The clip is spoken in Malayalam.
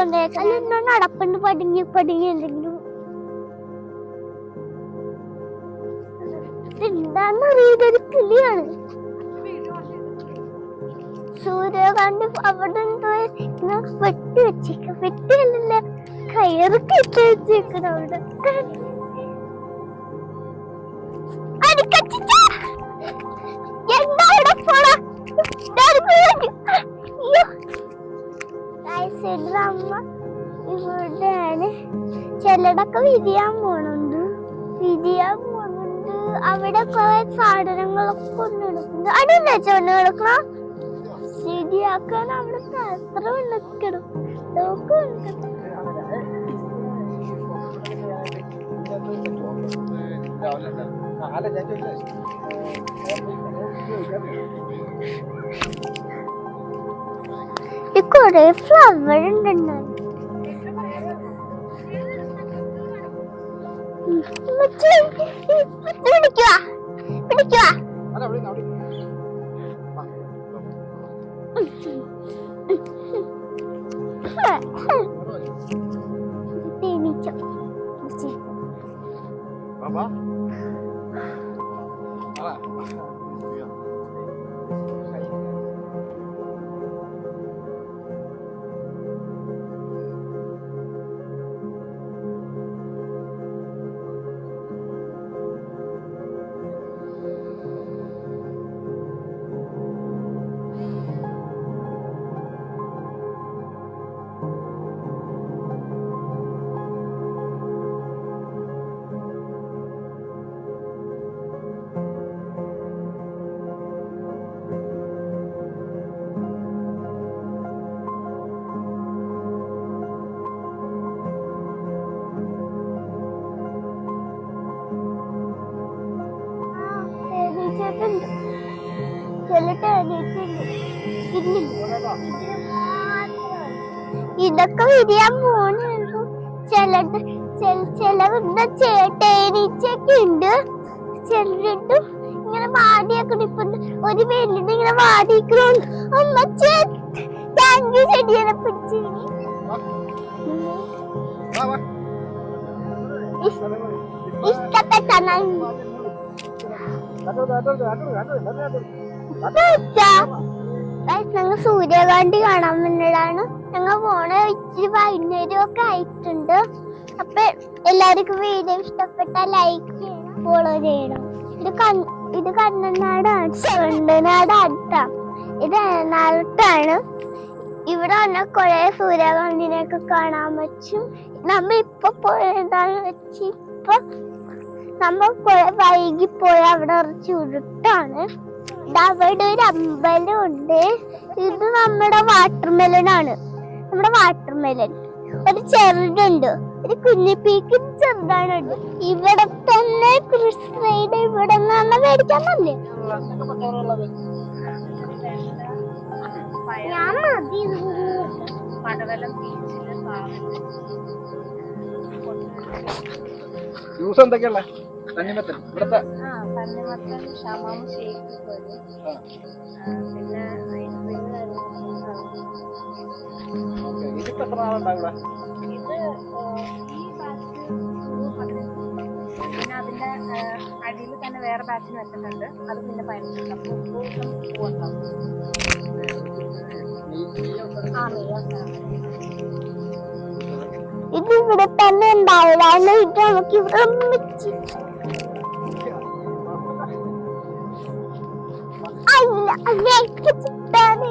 കൊണ്ടേക്കാൻ നടപ്പുണ്ട് പതുങ്ങി പതുങ്ങി എന്തെങ്കിലും എന്താന്ന് അറിയൊരു കിളിയാണ്. സൂര്യകാന്തി അവിടെ വെട്ടി വെച്ചേക്ക, വെട്ടിയല്ല കയറ് കെട്ടി വെച്ചേക്കണ അവിടെ. അമ്മ ഇവിടെയാണ്. ചിലടൊക്കെ വിരിയാൻ പോണുണ്ട്. അവിടെ കുറെ സാധനങ്ങളൊക്കെ ഒന്ന് എടുക്കുന്നു. അടിയല്ലേ ചൊണ്ണ എടുക്കണ ശരിയാക്കാൻ അവിടെ എത്ര വെള്ളത്തിടും. കൊറേ ഫ്ലവർ ഉണ്ട്. ഇതൊക്കെ വിരിയാൻ പോണു. ചിലവരുടെ തേനീച്ചയൊക്കെ ഉണ്ട്. ചിലരിട്ടും ഇങ്ങനെ വാടിയൊക്കെ നിൽപ്പുണ്ട്. ഒരു വെല്ലിന് ഇങ്ങനെ വാടിക്കണോ. അമ്മച്ചേ താങ്ക് യു ചെടിയെ പിടിച്ച്. ഇഷ്ടപ്പെട്ട ഞങ്ങൾ സൂര്യകാന്തി കാണാൻ വേണ്ടിയിട്ടാണ് ഞങ്ങൾ പോണ. ഇച്ചിരി വൈകുന്നേരം ഒക്കെ ആയിട്ടുണ്ട്. അപ്പൊ എല്ലാവർക്കും വീഡിയോ ഇഷ്ടപ്പെട്ട ലൈക്ക് ചെയ്യണം, ഫോളോ ചെയ്യണം. ഇത് കണ്ണനാടാണ്, ചെണ്ടനാട് അടുത്താ. ഇത് എറണാകുളത്താണ്. ഇവിടെ വന്നാൽ കുറെ സൂര്യകാന്തിനെയൊക്കെ കാണാൻ പറ്റും. നമ്മ ഇപ്പൊ പോയതാന്ന് വെച്ച് ഇപ്പൊ നമ്മ വൈകിപ്പോയ അവിടെ ചുരുട്ടാണ്. അവിടെ ഒരു അമ്പലം ഉണ്ട്. ഇത് നമ്മുടെ വാട്ടർമെലനാണ്. നമ്മുടെ വാട്ടർമെലൻ ഒരു ചെറുതുണ്ട്, ഒരു കുഞ്ഞിപ്പീക്കും ചെറുതാണുണ്ട്. ഇവിടെ തന്നെ കൃഷ്ണയുടെ ഇവിടെ നിന്ന് മേടിക്കാൻ തന്നെ. ഞാൻ മതി ജ്യൂസ് എന്തൊക്കെയുള്ള തണ്ണിമത്തൻ ഇവിടുത്തെ തണ്ണിമത്തൻ ഷമാം ഷേക്ക് പിന്നെ ഇതിപ്പോ എത്ര നാളുണ്ടാവും ഇവിടെ? ഇത് ഈ ബാച്ച് പിന്നെ അതിന്റെ അടിയിൽ തന്നെ വേറെ ബാച്ചിന് വെച്ചിട്ടുണ്ട്. അത് പിന്നെ 15 പൂവുണ്ടാവും. ഇത് ഇവിടെ തന്നെ ഉണ്ടാവില്ല. ഇത് നമുക്ക് ഇവിടെ ചിട്ടാണ്.